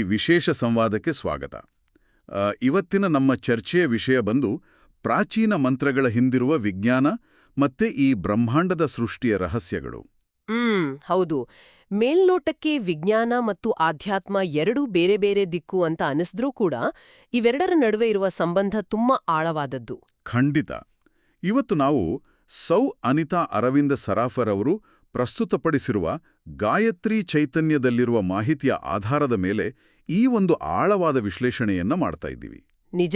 ವಿಶೇಷ ಸಂವಾದಕ್ಕೆ ಸ್ವಾಗತ. ಇವತ್ತಿನ ನಮ್ಮ ಚರ್ಚೆಯ ವಿಷಯ ಬಂದು ಪ್ರಾಚೀನ ಮಂತ್ರಗಳ ಹಿಂದಿರುವ ವಿಜ್ಞಾನ ಮತ್ತೆ ಈ ಬ್ರಹ್ಮಾಂಡದ ಸೃಷ್ಟಿಯ ರಹಸ್ಯಗಳು. ಹೌದು. ಮೇಲ್ನೋಟಕ್ಕೆ ವಿಜ್ಞಾನ ಮತ್ತು ಆಧ್ಯಾತ್ಮ ಎರಡೂ ಬೇರೆ ಬೇರೆ ದಿಕ್ಕು ಅಂತ ಅನಿಸಿದ್ರೂ ಕೂಡ ಇವೆರಡರ ನಡುವೆ ಇರುವ ಸಂಬಂಧ ತುಂಬಾ ಆಳವಾದದ್ದು. ಖಂಡಿತ. ಇವತ್ತು ನಾವು ಸೌ ಅನಿತಾ ಅರವಿಂದ ಸರಾಫರ್ ಅವರು ಪ್ರಸ್ತುತಪಡಿಸಿರುವ ಗಾಯತ್ರಿ ಚೈತನ್ಯದಲ್ಲಿರುವ ಮಾಹಿತಿಯ ಆಧಾರದ ಮೇಲೆ ಈ ಒಂದು ಆಳವಾದ ವಿಶ್ಲೇಷಣೆಯನ್ನ ಮಾಡ್ತಾ ಇದ್ದೀವಿ. ನಿಜ.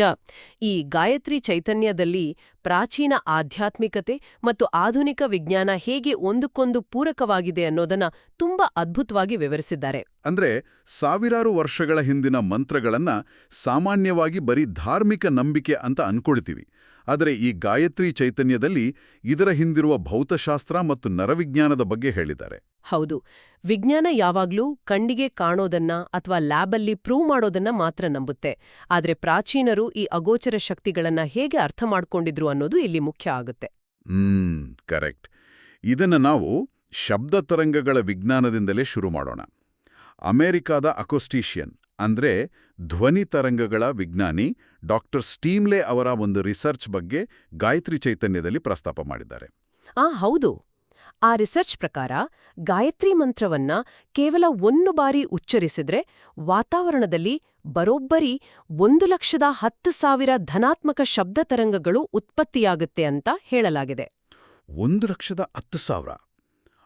ಈ ಗಾಯತ್ರಿ ಚೈತನ್ಯದಲ್ಲಿ ಪ್ರಾಚೀನ ಆಧ್ಯಾತ್ಮಿಕತೆ ಮತ್ತು ಆಧುನಿಕ ವಿಜ್ಞಾನ ಹೇಗೆ ಒಂದಕ್ಕೊಂದು ಪೂರಕವಾಗಿದೆ ಅನ್ನೋದನ್ನ ತುಂಬಾ ಅದ್ಭುತವಾಗಿ ವಿವರಿಸಿದ್ದಾರೆ. ಅಂದ್ರೆ ಸಾವಿರಾರು ವರ್ಷಗಳ ಹಿಂದಿನ ಮಂತ್ರಗಳನ್ನ ಸಾಮಾನ್ಯವಾಗಿ ಬರೀ ಧಾರ್ಮಿಕ ನಂಬಿಕೆ ಅಂತ ಅನ್ಕೊಳ್ತೀವಿ. ಆದರೆ ಈ ಗಾಯತ್ರಿ ಚೈತನ್ಯದಲ್ಲಿ ಇದರ ಹಿಂದಿರುವ ಭೌತಶಾಸ್ತ್ರ ಮತ್ತು ನರವಿಜ್ಞಾನದ ಬಗ್ಗೆ ಹೇಳಿದ್ದಾರೆ. ಹೌದು. ವಿಜ್ಞಾನ ಯಾವಾಗ್ಲೂ ಕಣ್ಣಿಗೆ ಕಾಣೋದನ್ನ ಅಥವಾ ಲ್ಯಾಬಲ್ಲಿ ಪ್ರೂವ್ ಮಾಡೋದನ್ನ ಮಾತ್ರ ನಂಬುತ್ತೆ. ಆದ್ರೆ ಪ್ರಾಚೀನರು ಈ ಅಗೋಚರ ಶಕ್ತಿಗಳನ್ನ ಹೇಗೆ ಅರ್ಥ ಮಾಡ್ಕೊಂಡಿದ್ರು ಅನ್ನೋದು ಇಲ್ಲಿ ಮುಖ್ಯ ಆಗುತ್ತೆ. ಕರೆಕ್ಟ್. ಇದನ್ನ ನಾವು ಶಬ್ದ ತರಂಗಗಳ ವಿಜ್ಞಾನದಿಂದಲೇ ಶುರು ಮಾಡೋಣ. ಅಮೆರಿಕಾದ ಅಕೋಸ್ಟಿಷಿಯನ್ ಅಂದ್ರೆ ಧ್ವನಿ ತರಂಗಗಳ ವಿಜ್ಞಾನಿ ಡಾಕ್ಟರ್ ಸ್ಟೀಮ್ಲೆ ಅವರ ಒಂದು ರಿಸರ್ಚ್ ಬಗ್ಗೆ ಗಾಯತ್ರಿ ಚೈತನ್ಯದಲ್ಲಿ ಪ್ರಸ್ತಾಪ ಮಾಡಿದ್ದಾರೆ. ಹೌದು. ಆ ರಿಸರ್ಚ್ ಪ್ರಕಾರ ಗಾಯತ್ರಿ ಮಂತ್ರವನ್ನ ಕೇವಲ 1 ಬಾರಿ ಉಚ್ಚರಿಸಿದ್ರೆ ವಾತಾವರಣದಲ್ಲಿ ಬರೋಬ್ಬರಿ 1,10,000 ಧನಾತ್ಮಕ ಶಬ್ದ ತರಂಗಗಳು ಉತ್ಪತ್ತಿಯಾಗುತ್ತೆ ಅಂತ ಹೇಳಲಾಗಿದೆ. 1,10,000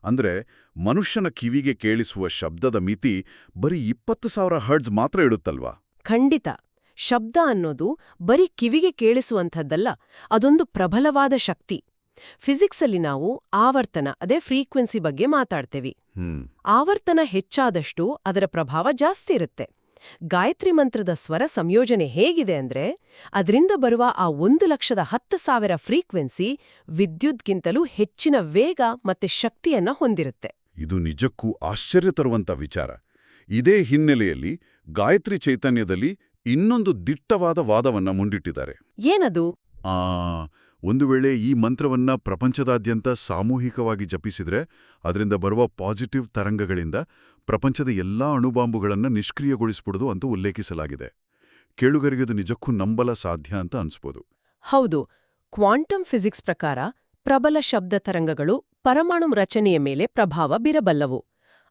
ಅಂದ್ರೆ ಮನುಷ್ಯನ ಕಿವಿಗೆ ಕೇಳಿಸುವ ಶಬ್ದದ ಮಿತಿ ಬರೀ 20,000 ಹರ್ಟ್ಜ್ ಮಾತ್ರ ಇಡುತ್ತಲ್ವಾ? ಖಂಡಿತ. ಶಬ್ದ ಅನ್ನೋದು ಬರೀ ಕಿವಿಗೆ ಕೇಳಿಸುವಂಥದ್ದಲ್ಲ, ಅದೊಂದು ಪ್ರಬಲವಾದ ಶಕ್ತಿ. ಫಿಸಿಕ್ಸಲ್ಲಿ ನಾವು ಆವರ್ತನ ಫ್ರೀಕ್ವೆನ್ಸಿ ಬಗ್ಗೆ ಮಾತಾಡ್ತೇವೆ. ಆವರ್ತನ ಹೆಚ್ಚಾದಷ್ಟು ಅದರ ಪ್ರಭಾವ ಜಾಸ್ತಿ ಇರುತ್ತೆ. ಗಾಯತ್ರಿ ಮಂತ್ರದ ಸ್ವರ ಸಂಯೋಜನೆ ಹೇಗಿದೆ ಅಂದ್ರೆ ಅದರಿಂದ ಬರುವ ಆ 1,10,000 ಫ್ರೀಕ್ವೆನ್ಸಿ ವಿದ್ಯುತ್ಗಿಂತಲೂ ಹೆಚ್ಚಿನ ವೇಗ ಮತ್ತೆ ಶಕ್ತಿಯನ್ನ ಹೊಂದಿರುತ್ತೆ. ಇದು ನಿಜಕ್ಕೂ ಆಶ್ಚರ್ಯ ತರುವಂತ ವಿಚಾರ. ಇದೇ ಹಿನ್ನೆಲೆಯಲ್ಲಿ ಗಾಯತ್ರಿ ಚೈತನ್ಯದಲ್ಲಿ ಇನ್ನೊಂದು ದಿಟ್ಟವಾದ ವಾದವನ್ನ ಮುಂದಿಟ್ಟಿದ್ದಾರೆ. ಏನದು? ಒಂದು ವೇಳೆ ಈ ಮಂತ್ರವನ್ನ ಪ್ರಪಂಚದಾದ್ಯಂತ ಸಾಮೂಹಿಕವಾಗಿ ಜಪಿಸಿದ್ರೆ ಅದರಿಂದ ಬರುವ ಪಾಸಿಟಿವ್ ತರಂಗಗಳಿಂದ ಪ್ರಪಂಚದ ಎಲ್ಲಾ ಅಣುಬಾಂಬುಗಳನ್ನು ನಿಷ್ಕ್ರಿಯಗೊಳಿಸ್ಬಿಡುದು ಅಂತ ಉಲ್ಲೇಖಿಸಲಾಗಿದೆ. ಕೇಳುಗರಿಗೆದು ನಿಜಕ್ಕೂ ನಂಬಲ ಸಾಧ್ಯ ಅಂತ ಅನ್ಸ್ಬೋದು. ಹೌದು. ಕ್ವಾಂಟಮ್ ಫಿಸಿಕ್ಸ್ ಪ್ರಕಾರ ಪ್ರಬಲ ಶಬ್ದ ತರಂಗಗಳು ಪರಮಾಣು ರಚನೆಯ ಮೇಲೆ ಪ್ರಭಾವ ಬೀರಬಲ್ಲವು.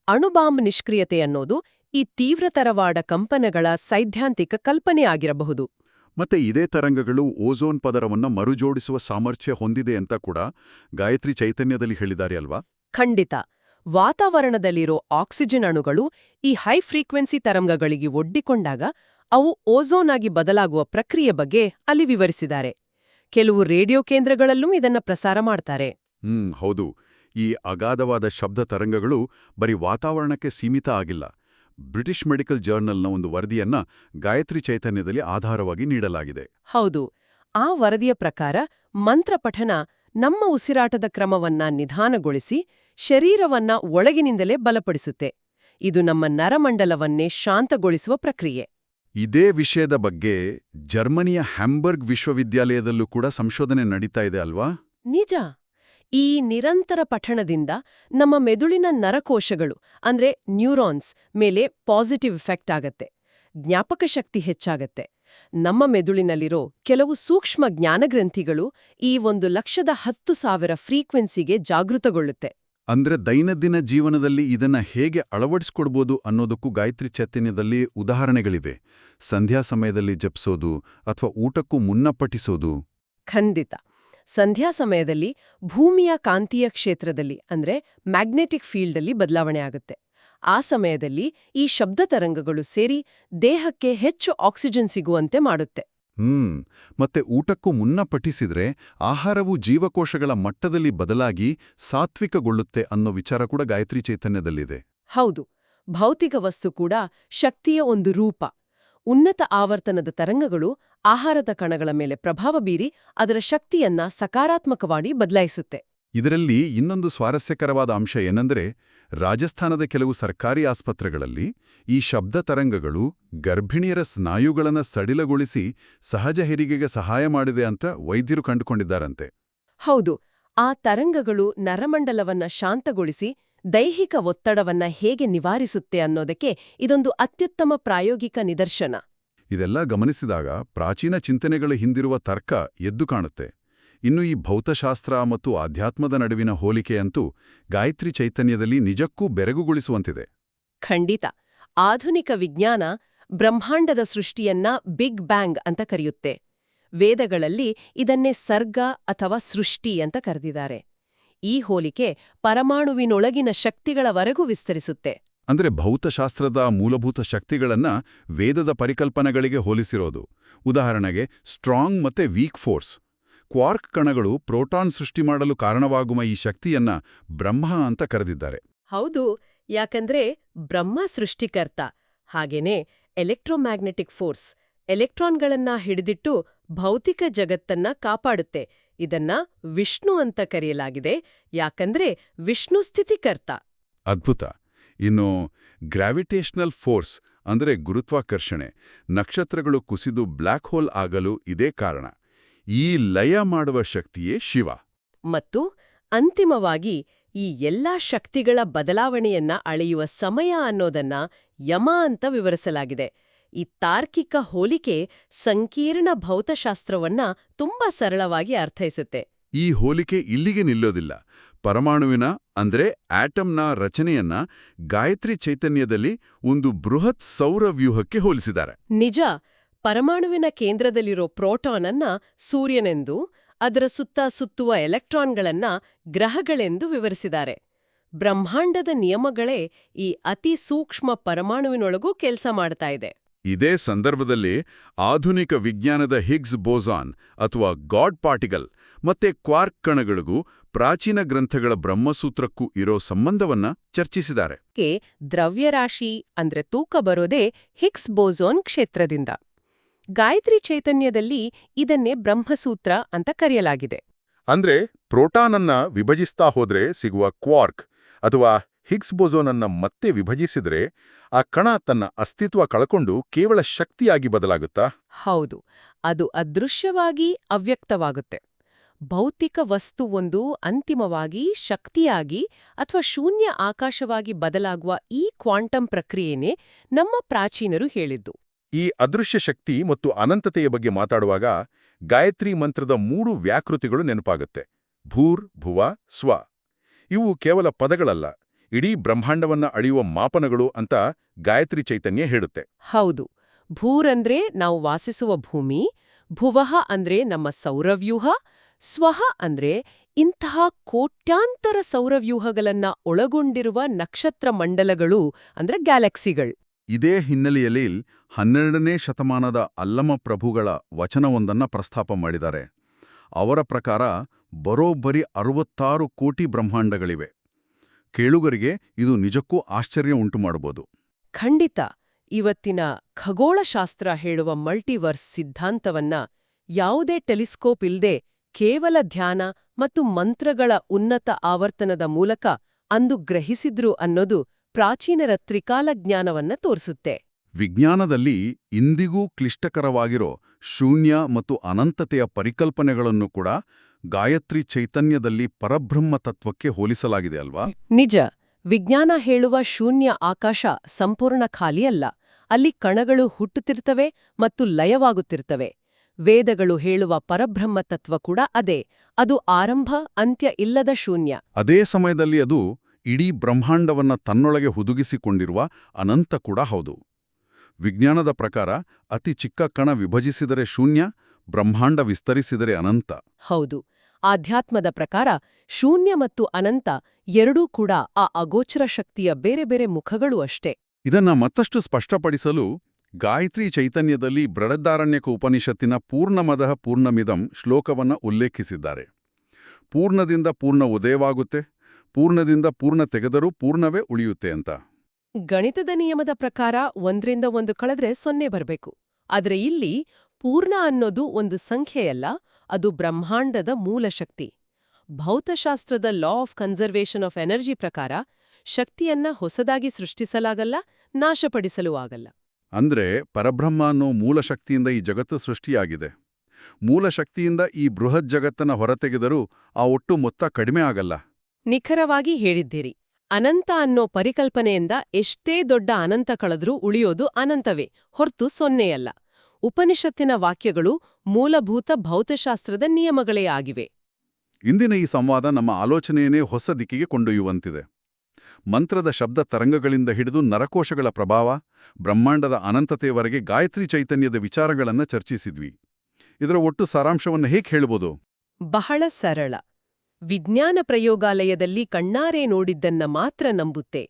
ಅಣುಬಾಂಬ್ ನಿಷ್ಕ್ರಿಯತೆ ಅನ್ನೋದು ಈ ತೀವ್ರತರವಾದ ಕಂಪನಗಳ ಸೈದ್ಧಾಂತಿಕ ಕಲ್ಪನೆಯಾಗಿರಬಹುದು. ಮತ್ತೆ ಇದೇ ತರಂಗಗಳು ಓಝೋನ್ ಪದರವನ್ನು ಮರುಜೋಡಿಸುವ ಸಾಮರ್ಥ್ಯ ಹೊಂದಿದೆ ಅಂತ ಕೂಡ ಗಾಯತ್ರಿ ಚೈತನ್ಯದಲ್ಲಿ ಹೇಳಿದ್ದಾರೆ ಅಲ್ವಾ? ಖಂಡಿತ. ವಾತಾವರಣದಲ್ಲಿರೋ ಆಕ್ಸಿಜನ್ ಅಣುಗಳು ಈ ಹೈ ಫ್ರೀಕ್ವೆನ್ಸಿ ತರಂಗಗಳಿಗೆ ಒಡ್ಡಿಕೊಂಡಾಗ ಅವು ಓಝೋನ್ ಆಗಿ ಬದಲಾಗುವ ಪ್ರಕ್ರಿಯೆ ಬಗ್ಗೆ ಅಲ್ಲಿ ವಿವರಿಸಿದ್ದಾರೆ. ಕೆಲವು ರೇಡಿಯೋ ಕೇಂದ್ರಗಳಲ್ಲೂ ಇದನ್ನ ಪ್ರಸಾರ ಮಾಡ್ತಾರೆ. ಹೌದು. ಈ ಅಗಾಧವಾದ ಶಬ್ದ ತರಂಗಗಳು ಬರೀ ವಾತಾವರಣಕ್ಕೆ ಸೀಮಿತ ಆಗಿಲ್ಲ. ಬ್ರಿಟಿಷ್ ಮೆಡಿಕಲ್ ಜರ್ನಲ್ನ ಒಂದು ವರದಿಯನ್ನ ಗಾಯತ್ರಿ ಚೈತನ್ಯದಲ್ಲಿ ಆಧಾರವಾಗಿ ನೀಡಲಾಗಿದೆ. ಹೌದು. ಆ ವರದಿಯ ಪ್ರಕಾರ ಮಂತ್ರಪಠನ ನಮ್ಮ ಉಸಿರಾಟದ ಕ್ರಮವನ್ನ ನಿಧಾನಗೊಳಿಸಿ ಶರೀರವನ್ನ ಒಳಗಿನಿಂದಲೇ ಬಲಪಡಿಸುತ್ತೆ. ಇದು ನಮ್ಮ ನರಮಂಡಲವನ್ನೇ ಶಾಂತಗೊಳಿಸುವ ಪ್ರಕ್ರಿಯೆ. ಇದೇ ವಿಷಯದ ಬಗ್ಗೆ ಜರ್ಮನಿಯ ಹ್ಯಾಂಬರ್ಗ್ ವಿಶ್ವವಿದ್ಯಾಲಯದಲ್ಲೂ ಕೂಡ ಸಂಶೋಧನೆ ನಡೀತಾ ಇದೆ ಅಲ್ವಾ? ನಿಜ. ಈ ನಿರಂತರ ಪಠಣದಿಂದ ನಮ್ಮ ಮೆದುಳಿನ ನರಕೋಶಗಳು ಅಂದ್ರೆ ನ್ಯೂರಾನ್ಸ್ ಮೇಲೆ ಪಾಸಿಟಿವ್ ಎಫೆಕ್ಟ್ ಆಗತ್ತೆ. ಜ್ಞಾಪಕ ಶಕ್ತಿ ಹೆಚ್ಚಾಗತ್ತೆ. ನಮ್ಮ ಮೆದುಳಿನಲ್ಲಿರೋ ಕೆಲವು ಸೂಕ್ಷ್ಮ ಜ್ಞಾನಗ್ರಂಥಿಗಳು ಈ 1,10,000 ಫ್ರೀಕ್ವೆನ್ಸಿಗೆ ಜಾಗೃತಗೊಳ್ಳುತ್ತೆ. ಅಂದ್ರೆ ದೈನಂದಿನ ಜೀವನದಲ್ಲಿ ಇದನ್ನ ಹೇಗೆ ಅಳವಡಿಸ್ಕೊಡ್ಬೋದು ಅನ್ನೋದಕ್ಕೂ ಗಾಯತ್ರಿ ಚೈತನ್ಯದಲ್ಲಿ ಉದಾಹರಣೆಗಳಿವೆ. ಸಂಧ್ಯಾ ಸಮಯದಲ್ಲಿ ಜಪಿಸೋದು ಅಥವಾ ಊಟಕ್ಕೂ ಮುನ್ನ ಪಠಿಸೋದು. ಖಂಡಿತ. ಸಂಧ್ಯಾ ಸಮಯದಲ್ಲಿ ಭೂಮಿಯ ಕಾಂತೀಯ ಕ್ಷೇತ್ರದಲ್ಲಿ ಅಂದ್ರೆ ಮ್ಯಾಗ್ನೆಟಿಕ್ ಫೀಲ್ಡಲ್ಲಿ ಬದಲಾವಣೆ ಆಗುತ್ತೆ. ಆ ಸಮಯದಲ್ಲಿ ಈ ಶಬ್ದ ತರಂಗಗಳು ಸೇರಿ ದೇಹಕ್ಕೆ ಹೆಚ್ಚು ಆಕ್ಸಿಜನ್ ಸಿಗುವಂತೆ ಮಾಡುತ್ತೆ. ಮತ್ತೆ ಊಟಕ್ಕೂ ಮುನ್ನ ಪಠಿಸಿದ್ರೆ ಆಹಾರವು ಜೀವಕೋಶಗಳ ಮಟ್ಟದಲ್ಲಿ ಬದಲಾಗಿ ಸಾತ್ವಿಕಗೊಳ್ಳುತ್ತೆ ಅನ್ನೋ ವಿಚಾರ ಕೂಡ ಗಾಯತ್ರಿ ಚೈತನ್ಯದಲ್ಲಿದೆ. ಹೌದು. ಭೌತಿಕ ವಸ್ತು ಕೂಡ ಶಕ್ತಿಯ ಒಂದು ರೂಪ. ಉನ್ನತ ಆವರ್ತನದ ತರಂಗಗಳು ಆಹಾರದ ಕಣಗಳ ಮೇಲೆ ಪ್ರಭಾವ ಬೀರಿ ಅದರ ಶಕ್ತಿಯನ್ನ ಸಕಾರಾತ್ಮಕವಾಗಿ ಬದಲಾಯಿಸುತ್ತೆ. ಇದರಲ್ಲಿ ಇನ್ನೊಂದು ಸ್ವಾರಸ್ಯಕರವಾದ ಅಂಶ ಏನಂದ್ರೆ ರಾಜಸ್ಥಾನದ ಕೆಲವು ಸರ್ಕಾರಿ ಆಸ್ಪತ್ರೆಗಳಲ್ಲಿ ಈ ಶಬ್ದ ತರಂಗಗಳು ಗರ್ಭಿಣಿಯರ ಸ್ನಾಯುಗಳನ್ನು ಸಡಿಲಗೊಳಿಸಿ ಸಹಜ ಹೆರಿಗೆಗೆ ಸಹಾಯ ಮಾಡಿದೆ ಅಂತ ವೈದ್ಯರು ಕಂಡುಕೊಂಡಿದ್ದಾರಂತೆ. ಹೌದು. ಆ ತರಂಗಗಳು ನರಮಂಡಲವನ್ನ ಶಾಂತಗೊಳಿಸಿ ದೈಹಿಕ ಒತ್ತಡವನ್ನ ಹೇಗೆ ನಿವಾರಿಸುತ್ತೆ ಅನ್ನೋದಕ್ಕೆ ಇದೊಂದು ಅತ್ಯುತ್ತಮ ಪ್ರಾಯೋಗಿಕ ನಿದರ್ಶನ. ಇದೆಲ್ಲ ಗಮನಿಸಿದಾಗ ಪ್ರಾಚೀನ ಚಿಂತನೆಗಳ ಹಿಂದಿರುವ ತರ್ಕ ಎದ್ದು ಕಾಣುತ್ತೆ. ಇನ್ನು ಈ ಭೌತಶಾಸ್ತ್ರ ಮತ್ತು ಆಧ್ಯಾತ್ಮದ ನಡುವಿನ ಹೋಲಿಕೆಯಂತೂ ಗಾಯತ್ರಿ ಚೈತನ್ಯದಲ್ಲಿ ನಿಜಕ್ಕೂ ಬೆರಗುಗೊಳಿಸುವಂತಿದೆ. ಖಂಡಿತ. ಆಧುನಿಕ ವಿಜ್ಞಾನ ಬ್ರಹ್ಮಾಂಡದ ಸೃಷ್ಟಿಯನ್ನ ಬಿಗ್ ಬ್ಯಾಂಗ್ ಅಂತ ಕರೆಯುತ್ತೆ. ವೇದಗಳಲ್ಲಿ ಇದನ್ನೇ ಸರ್ಗ ಅಥವಾ ಸೃಷ್ಟಿ ಅಂತ ಕರೆದಿದ್ದಾರೆ. ಈ ಹೋಲಿಕೆ ಪರಮಾಣುವಿನೊಳಗಿನ ಶಕ್ತಿಗಳವರೆಗೂ ವಿಸ್ತರಿಸುತ್ತೆ. ಅಂದ್ರೆ ಭೌತಶಾಸ್ತ್ರದ ಮೂಲಭೂತ ಶಕ್ತಿಗಳನ್ನ ವೇದದ ಪರಿಕಲ್ಪನೆಗಳಿಗೆ ಹೋಲಿಸಿರೋದು. ಉದಾಹರಣೆಗೆ ಸ್ಟ್ರಾಂಗ್ ಮತ್ತೆ ವೀಕ್ ಫೋರ್ಸ್. ಕ್ವಾರ್ಕ್ ಕಣಗಳು ಪ್ರೋಟಾನ್ ಸೃಷ್ಟಿ ಮಾಡಲು ಕಾರಣವಾಗುವ ಈ ಶಕ್ತಿಯನ್ನ ಬ್ರಹ್ಮ ಅಂತ ಕರೆದಿದ್ದಾರೆ. ಹೌದು, ಯಾಕಂದ್ರೆ ಬ್ರಹ್ಮ ಸೃಷ್ಟಿಕರ್ತ. ಹಾಗೇನೆ ಎಲೆಕ್ಟ್ರೋಮ್ಯಾಗ್ನೆಟಿಕ್ ಫೋರ್ಸ್ ಎಲೆಕ್ಟ್ರಾನ್ಗಳನ್ನ ಹಿಡಿದಿಟ್ಟು ಭೌತಿಕ ಜಗತ್ತನ್ನ ಕಾಪಾಡುತ್ತೆ. ಇದನ್ನ ವಿಷ್ಣು ಅಂತ ಕರೆಯಲಾಗಿದೆ, ಯಾಕಂದ್ರೆ ವಿಷ್ಣು ಸ್ಥಿತಿಕರ್ತ. ಅದ್ಭುತ. ಇನ್ನು ಗ್ರಾವಿಟೇಷನಲ್ ಫೋರ್ಸ್ ಅಂದ್ರೆ ಗುರುತ್ವಾಕರ್ಷಣೆ, ನಕ್ಷತ್ರಗಳು ಕುಸಿದು ಬ್ಲ್ಯಾಕ್ ಹೋಲ್ ಆಗಲು ಇದೇ ಕಾರಣ. ಈ ಲಯ ಮಾಡುವ ಶಕ್ತಿಯೇ ಶಿವ. ಮತ್ತು ಅಂತಿಮವಾಗಿ ಈ ಎಲ್ಲಾ ಶಕ್ತಿಗಳ ಬದಲಾವಣೆಯನ್ನ ಅಳೆಯುವ ಸಮಯ ಅನ್ನೋದನ್ನ ಯಮ ಅಂತ ವಿವರಿಸಲಾಗಿದೆ. ಈ ತಾರ್ಕಿಕ ಹೋಲಿಕೆ ಸಂಕೀರ್ಣ ಭೌತಶಾಸ್ತ್ರವನ್ನ ತುಂಬಾ ಸರಳವಾಗಿ ಅರ್ಥೈಸುತ್ತೆ. ಈ ಹೋಲಿಕೆ ಇಲ್ಲಿಗೆ ನಿಲ್ಲೋದಿಲ್ಲ. ಪರಮಾಣುವಿನ ಅಂದ್ರೆ ಆಟಮ್ನ ರಚನೆಯನ್ನ ಗಾಯತ್ರಿ ಚೈತನ್ಯದಲ್ಲಿ ಒಂದು ಬೃಹತ್ ಸೌರವ್ಯೂಹಕ್ಕೆ ಹೋಲಿಸಿದ್ದಾರೆ. ನಿಜ. ಪರಮಾಣುವಿನ ಕೇಂದ್ರದಲ್ಲಿರೋ ಪ್ರೋಟಾನ್ ಅನ್ನ ಸೂರ್ಯನೆಂದು, ಅದರ ಸುತ್ತ ಸುತ್ತುವ ಎಲೆಕ್ಟ್ರಾನ್ಗಳನ್ನ ಗ್ರಹಗಳೆಂದು ವಿವರಿಸಿದ್ದಾರೆ. ಬ್ರಹ್ಮಾಂಡದ ನಿಯಮಗಳೇ ಈ ಅತಿ ಸೂಕ್ಷ್ಮ ಪರಮಾಣುವಿನೊಳಗೂ ಕೆಲಸ ಮಾಡ್ತಾ ಇದೆ. ಇದೇ ಸಂದರ್ಭದಲ್ಲಿ ಆಧುನಿಕ ವಿಜ್ಞಾನದ ಹಿಗ್ಸ್ ಬೋಸಾನ್ ಅಥವಾ ಗಾಡ್ ಪಾರ್ಟಿಕಲ್ ಮತ್ತೆ ಕ್ವಾರ್ಕ್ ಕಣಗಳಿಗೂ ಪ್ರಾಚೀನ ಗ್ರಂಥಗಳ ಬ್ರಹ್ಮಸೂತ್ರಕ್ಕೂ ಇರೋ ಸಂಬಂಧವನ್ನ ಚರ್ಚಿಸಿದ್ದಾರೆ. ದ್ರವ್ಯರಾಶಿ ಅಂದ್ರೆ ತೂಕ ಬರೋದೇ ಹಿಗ್ಸ್ ಬೋಸೋನ್ ಕ್ಷೇತ್ರದಿಂದ. ಗಾಯತ್ರಿ ಚೈತನ್ಯದಲ್ಲಿ ಇದನ್ನೇ ಬ್ರಹ್ಮಸೂತ್ರ ಅಂತ ಕರೆಯಲಾಗಿದೆ. ಅಂದ್ರೆ ಪ್ರೋಟಾನ್ ಅನ್ನ ವಿಭಜಿಸ್ತಾ ಹೋದ್ರೆ ಸಿಗುವ ಕ್ವಾರ್ಕ್ ಅಥವಾ ಹಿಗ್ಸ್ ಬೋಸೋನ್ ಅನ್ನ ಮತ್ತೆ ವಿಭಜಿಸಿದ್ರೆ ಆ ಕಣ ತನ್ನ ಅಸ್ತಿತ್ವ ಕಳ್ಕೊಂಡು ಕೇವಲ ಶಕ್ತಿಯಾಗಿ ಬದಲಾಗುತ್ತಾ? ಹೌದು, ಅದು ಅದೃಶ್ಯವಾಗಿ ಅವ್ಯಕ್ತವಾಗುತ್ತೆ. ಭೌತಿಕ ವಸ್ತುವೊಂದು ಅಂತಿಮವಾಗಿ ಶಕ್ತಿಯಾಗಿ ಅಥವಾ ಶೂನ್ಯ ಆಕಾಶವಾಗಿ ಬದಲಾಗುವ ಈ ಕ್ವಾಂಟಮ್ ಪ್ರಕ್ರಿಯೆನೇ ನಮ್ಮ ಪ್ರಾಚೀನರು ಹೇಳಿದ್ದು. ಈ ಅದೃಶ್ಯ ಶಕ್ತಿ ಮತ್ತು ಅನಂತತೆಯ ಬಗ್ಗೆ ಮಾತಾಡುವಾಗ ಗಾಯತ್ರಿ ಮಂತ್ರದ 3 ವ್ಯಾಕೃತಿಗಳು ನೆನಪಾಗುತ್ತೆ. ಭೂರ್, ಭುವ, ಸ್ವ. ಇವು ಕೇವಲ ಪದಗಳಲ್ಲ, ಇಡೀ ಬ್ರಹ್ಮಾಂಡವನ್ನ ಅಳೆಯುವ ಮಾಪನಗಳು ಅಂತ ಗಾಯತ್ರಿ ಚೈತನ್ಯ ಹೇಳುತ್ತೆ. ಹೌದು. ಭೂರ್ ಅಂದ್ರೆ ನಾವು ವಾಸಿಸುವ ಭೂಮಿ, ಭುವಃ ಅಂದ್ರೆ ನಮ್ಮ ಸೌರವ್ಯೂಹ, ಸ್ವಃ ಅಂದ್ರೆ ಇಂತಹ ಕೋಟ್ಯಾಂತರ ಸೌರವ್ಯೂಹಗಳನ್ನ ಒಳಗೊಂಡಿರುವ ನಕ್ಷತ್ರ ಮಂಡಲಗಳು ಅಂದ್ರೆ ಗ್ಯಾಲಕ್ಸಿಗಳು. ಇದೇ ಹಿನ್ನೆಲೆಯಲ್ಲಿ 12ನೇ ಶತಮಾನದ ಅಲ್ಲಮ ಪ್ರಭುಗಳ ವಚನವೊಂದನ್ನ ಪ್ರಸ್ತಾಪ ಮಾಡಿದ್ದಾರೆ. ಅವರ ಪ್ರಕಾರ ಬರೋಬ್ಬರಿ 66 ಕೋಟಿ ಬ್ರಹ್ಮಾಂಡಗಳಿವೆ. ಕೇಳುಗರಿಗೆ ಇದು ನಿಜಕ್ಕೂ ಆಶ್ಚರ್ಯ ಉಂಟು ಮಾಡಬಹುದು. ಖಂಡಿತ. ಇವತ್ತಿನ ಖಗೋಳಶಾಸ್ತ್ರ ಹೇಳುವ ಮಲ್ಟಿವರ್ಸ್ ಸಿದ್ಧಾಂತವನ್ನ ಯಾವುದೇ ಟೆಲಿಸ್ಕೋಪ್ ಇಲ್ದೆ ಕೇವಲ ಧ್ಯಾನ ಮತ್ತು ಮಂತ್ರಗಳ ಉನ್ನತ ಆವರ್ತನದ ಮೂಲಕ ಅಂದು ಗ್ರಹಿಸಿದ್ರು ಅನ್ನೋದು ಪ್ರಾಚೀನರ ತ್ರಿಕಾಲ ಜ್ಞಾನವನ್ನ ತೋರಿಸುತ್ತೆ. ವಿಜ್ಞಾನದಲ್ಲಿ ಇಂದಿಗೂ ಕ್ಲಿಷ್ಟಕರವಾಗಿರೋ ಶೂನ್ಯ ಮತ್ತು ಅನಂತತೆಯ ಪರಿಕಲ್ಪನೆಗಳನ್ನು ಕೂಡ ಗಾಯತ್ರಿ ಚೈತನ್ಯದಲ್ಲಿ ಪರಬ್ರಹ್ಮ ತತ್ವಕ್ಕೆ ಹೋಲಿಸಲಾಗಿದೆ ಅಲ್ವಾ? ನಿಜ. ವಿಜ್ಞಾನ ಹೇಳುವ ಶೂನ್ಯ ಆಕಾಶ ಸಂಪೂರ್ಣ ಖಾಲಿಯಲ್ಲ. ಅಲ್ಲಿ ಕಣಗಳು ಹುಟ್ಟುತ್ತಿರ್ತವೆ ಮತ್ತು ಲಯವಾಗುತ್ತಿರ್ತವೆ. ವೇದಗಳು ಹೇಳುವ ಪರಬ್ರಹ್ಮ ತತ್ವ ಕೂಡ ಅದೇ. ಅದು ಆರಂಭ ಅಂತ್ಯ ಇಲ್ಲದ ಶೂನ್ಯ. ಅದೇ ಸಮಯದಲ್ಲಿ ಅದು ಇಡೀ ಬ್ರಹ್ಮಾಂಡವನ್ನ ತನ್ನೊಳಗೆ ಹುದುಗಿಸಿಕೊಂಡಿರುವ ಅನಂತ ಕೂಡ ಹೌದು. ವಿಜ್ಞಾನದ ಪ್ರಕಾರ ಅತಿ ಚಿಕ್ಕ ಕಣ ವಿಭಜಿಸಿದರೆ ಶೂನ್ಯ, ಬ್ರಹ್ಮಾಂಡ ವಿಸ್ತರಿಸಿದರೆ ಅನಂತ. ಹೌದು. ಆಧ್ಯಾತ್ಮದ ಪ್ರಕಾರ ಶೂನ್ಯ ಮತ್ತು ಅನಂತ ಎರಡೂ ಕೂಡ ಆ ಅಗೋಚರ ಶಕ್ತಿಯ ಬೇರೆ ಬೇರೆ ಮುಖಗಳು ಅಷ್ಟೇ. ಇದನ್ನ ಮತ್ತಷ್ಟು ಸ್ಪಷ್ಟಪಡಿಸಲು ಗಾಯತ್ರಿ ಚೈತನ್ಯದಲ್ಲಿ ಬೃಹದಾರಣ್ಯಕ ಉಪನಿಷತ್ತಿನ ಪೂರ್ಣಮದಃ ಪೂರ್ಣಮಿದಂ ಶ್ಲೋಕವನ್ನ ಉಲ್ಲೇಖಿಸಿದ್ದಾರೆ. ಪೂರ್ಣದಿಂದ ಪೂರ್ಣ ಉದಯವಾಗುತ್ತೆ, ಪೂರ್ಣದಿಂದ ಪೂರ್ಣ ತೆಗೆದರೂ ಪೂರ್ಣವೇ ಉಳಿಯುತ್ತೆ ಅಂತ. ಗಣಿತದ ನಿಯಮದ ಪ್ರಕಾರ 1ರಿಂದ 1 ಕಳೆದ್ರೆ 0 ಬರಬೇಕು. ಆದ್ರೆ ಇಲ್ಲಿ ಪೂರ್ಣ ಅನ್ನೋದು ಒಂದು ಸಂಖ್ಯೆಯಲ್ಲ, ಅದು ಬ್ರಹ್ಮಾಂಡದ ಮೂಲ ಶಕ್ತಿ. ಭೌತಶಾಸ್ತ್ರದ law of conservation of energy ಪ್ರಕಾರ ಶಕ್ತಿಯನ್ನ ಹೊಸದಾಗಿ ಸೃಷ್ಟಿಸಲಾಗಲ್ಲ, ನಾಶಪಡಿಸಲೂ ಆಗಲ್ಲ. ಅಂದ್ರೆ ಪರಬ್ರಹ್ಮ ಅನ್ನೋ ಮೂಲ ಶಕ್ತಿಯಿಂದ ಈ ಜಗತ್ತು ಸೃಷ್ಟಿಯಾಗಿದೆ. ಮೂಲ ಶಕ್ತಿಯಿಂದ ಈ ಬೃಹತ್ ಜಗತ್ತನ್ನ ಹೊರತೆಗೆದರೂ ಆ ಒಟ್ಟು ಮೊತ್ತ ಕಡಿಮೆ ಆಗಲ್ಲ. ನಿಖರವಾಗಿ ಹೇಳಿದ್ದೀರಿ. ಅನಂತ ಅನ್ನೋ ಪರಿಕಲ್ಪನೆಯಿಂದ ಎಷ್ಟೇ ದೊಡ್ಡ ಅನಂತ ಕಳೆದ್ರೂ ಉಳಿಯೋದು ಅನಂತವೇ ಹೊರ್ತು ಸೊನ್ನೆಯಲ್ಲ. ಉಪನಿಷತ್ತಿನ ವಾಕ್ಯಗಳು ಮೂಲಭೂತ ಭೌತಶಾಸ್ತ್ರದ ನಿಯಮಗಳೇ ಆಗಿವೆ. ಇಂದಿನ ಈ ಸಂವಾದ ನಮ್ಮ ಆಲೋಚನೆಯನ್ನೇ ಹೊಸ ದಿಕ್ಕಿಗೆ ಕೊಂಡೊಯ್ಯುವಂತಿದೆ. ಮಂತ್ರದ ಶಬ್ದ ತರಂಗಗಳಿಂದ ಹಿಡಿದು ನರಕೋಶಗಳ ಪ್ರಭಾವ, ಬ್ರಹ್ಮಾಂಡದ ಅನಂತತೆಯವರೆಗೆ ಗಾಯತ್ರಿ ಚೈತನ್ಯದ ವಿಚಾರಗಳನ್ನು ಚರ್ಚಿಸಿದ್ವಿ. ಇದರ ಒಟ್ಟು ಸಾರಾಂಶವನ್ನು ಹೇಗೆ ಹೇಳ್ಬೋದು? ಬಹಳ ಸರಳ. ವಿಜ್ಞಾನ ಪ್ರಯೋಗಾಲಯದಲ್ಲಿ ಕಣ್ಣಾರೆ ನೋಡಿದ್ದನ್ನ ಮಾತ್ರ ನಂಬುತ್ತೆ.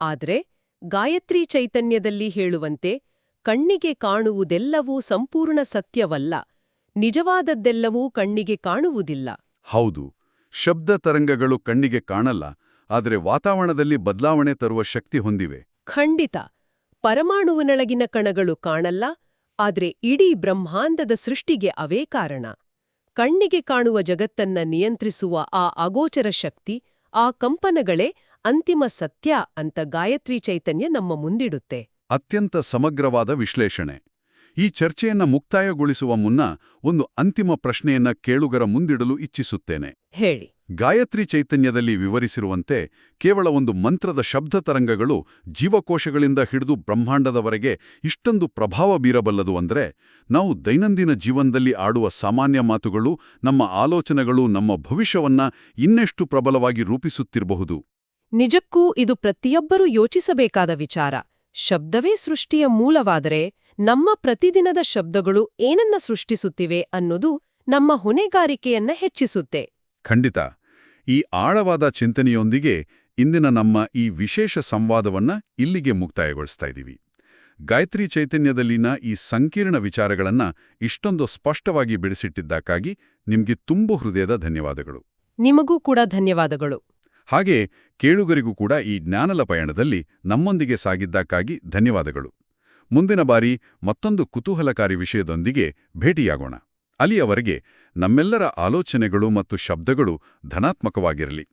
ಆದ್ರೆ ಗಾಯತ್ರಿ ಚೈತನ್ಯದಲ್ಲಿ ಹೇಳುವಂತೆ ಕಣ್ಣಿಗೆ ಕಾಣುವುದೆಲ್ಲವೂ ಸಂಪೂರ್ಣ ಸತ್ಯವಲ್ಲ, ನಿಜವಾದದ್ದೆಲ್ಲವೂ ಕಣ್ಣಿಗೆ ಕಾಣುವುದಿಲ್ಲ. ಹೌದು, ಶಬ್ದ ತರಂಗಗಳು ಕಣ್ಣಿಗೆ ಕಾಣಲ್ಲ, ಆದರೆ ವಾತಾವರಣದಲ್ಲಿ ಬದಲಾವಣೆ ತರುವ ಶಕ್ತಿ ಹೊಂದಿವೆ. ಖಂಡಿತ. ಪರಮಾಣುವಿನೊಳಗಿನ ಕಣಗಳು ಕಾಣಲ್ಲ, ಆದ್ರೆ ಇಡೀ ಬ್ರಹ್ಮಾಂಡದ ಸೃಷ್ಟಿಗೆ ಅವೇ ಕಾರಣ. ಕಣ್ಣಿಗೆ ಕಾಣುವ ಜಗತ್ತನ್ನ ನಿಯಂತ್ರಿಸುವ ಆ ಅಗೋಚರ ಶಕ್ತಿ, ಆ ಕಂಪನಗಳೇ ಅಂತಿಮ ಸತ್ಯ ಅಂತ ಗಾಯತ್ರಿ ಚೈತನ್ಯ ನಮ್ಮ ಮುಂದಿಡುತ್ತೆ. ಅತ್ಯಂತ ಸಮಗ್ರವಾದ ವಿಶ್ಲೇಷಣೆ. ಈ ಚರ್ಚೆಯನ್ನ ಮುಕ್ತಾಯಗೊಳಿಸುವ ಮುನ್ನ ಒಂದು ಅಂತಿಮ ಪ್ರಶ್ನೆಯನ್ನ ಕೇಳುಗರ ಮುಂದಿಡಲು ಇಚ್ಛಿಸುತ್ತೇನೆ. ಹೇಳಿ. ಗಾಯತ್ರಿ ಚೈತನ್ಯದಲ್ಲಿ ವಿವರಿಸಿರುವಂತೆ ಕೇವಲ ಒಂದು ಮಂತ್ರದ ಶಬ್ದ ತರಂಗಗಳು ಜೀವಕೋಶಗಳಿಂದ ಹಿಡಿದು ಬ್ರಹ್ಮಾಂಡದವರೆಗೆ ಇಷ್ಟೊಂದು ಪ್ರಭಾವ ಬೀರಬಲ್ಲದು ಅಂದ್ರೆ, ನಾವು ದೈನಂದಿನ ಜೀವನದಲ್ಲಿ ಆಡುವ ಸಾಮಾನ್ಯ ಮಾತುಗಳು, ನಮ್ಮ ಆಲೋಚನೆಗಳು ನಮ್ಮ ಭವಿಷ್ಯವನ್ನ ಇನ್ನೆಷ್ಟು ಪ್ರಬಲವಾಗಿ ರೂಪಿಸುತ್ತಿರಬಹುದು. ನಿಜಕ್ಕೂ ಇದು ಪ್ರತಿಯೊಬ್ಬರೂ ಯೋಚಿಸಬೇಕಾದ ವಿಚಾರ. ಶಬ್ದವೇ ಸೃಷ್ಟಿಯ ಮೂಲವಾದರೆ ನಮ್ಮ ಪ್ರತಿದಿನದ ಶಬ್ದಗಳು ಏನನ್ನ ಸೃಷ್ಟಿಸುತ್ತಿವೆ ಅನ್ನೋದು ನಮ್ಮ ಹೊಣೆಗಾರಿಕೆಯನ್ನ ಹೆಚ್ಚಿಸುತ್ತೆ. ಖಂಡಿತ. ಈ ಆಳವಾದ ಚಿಂತನೆಯೊಂದಿಗೆ ಇಂದಿನ ನಮ್ಮ ಈ ವಿಶೇಷ ಸಂವಾದವನ್ನ ಇಲ್ಲಿಗೆ ಮುಕ್ತಾಯಗೊಳಿಸ್ತಾ ಇದ್ದೀವಿ. ಗಾಯತ್ರಿ ಚೈತನ್ಯದಲ್ಲಿನ ಈ ಸಂಕೀರ್ಣ ವಿಚಾರಗಳನ್ನ ಇಷ್ಟೊಂದು ಸ್ಪಷ್ಟವಾಗಿ ಬಿಡಿಸಿಟ್ಟಿದ್ದಕ್ಕಾಗಿ ನಿಮ್ಗೆ ತುಂಬು ಹೃದಯದ ಧನ್ಯವಾದಗಳು. ನಿಮಗೂ ಕೂಡ ಧನ್ಯವಾದಗಳು. ಹಾಗೆ ಕೇಳುಗರಿಗೂ ಕೂಡ ಈ ಜ್ಞಾನದ ಪಯಣದಲ್ಲಿ ನಮ್ಮೊಂದಿಗೆ ಸಾಗಿದ್ದಕ್ಕಾಗಿ ಧನ್ಯವಾದಗಳು. ಮುಂದಿನ ಬಾರಿ ಮತ್ತೊಂದು ಕುತೂಹಲಕಾರಿ ವಿಷಯದೊಂದಿಗೆ ಭೇಟಿಯಾಗೋಣ. ಅಲ್ಲಿಯವರೆಗೆ ನಮ್ಮೆಲ್ಲರ ಆಲೋಚನೆಗಳು ಮತ್ತು ಶಬ್ದಗಳು ಧನಾತ್ಮಕವಾಗಿರಲಿ.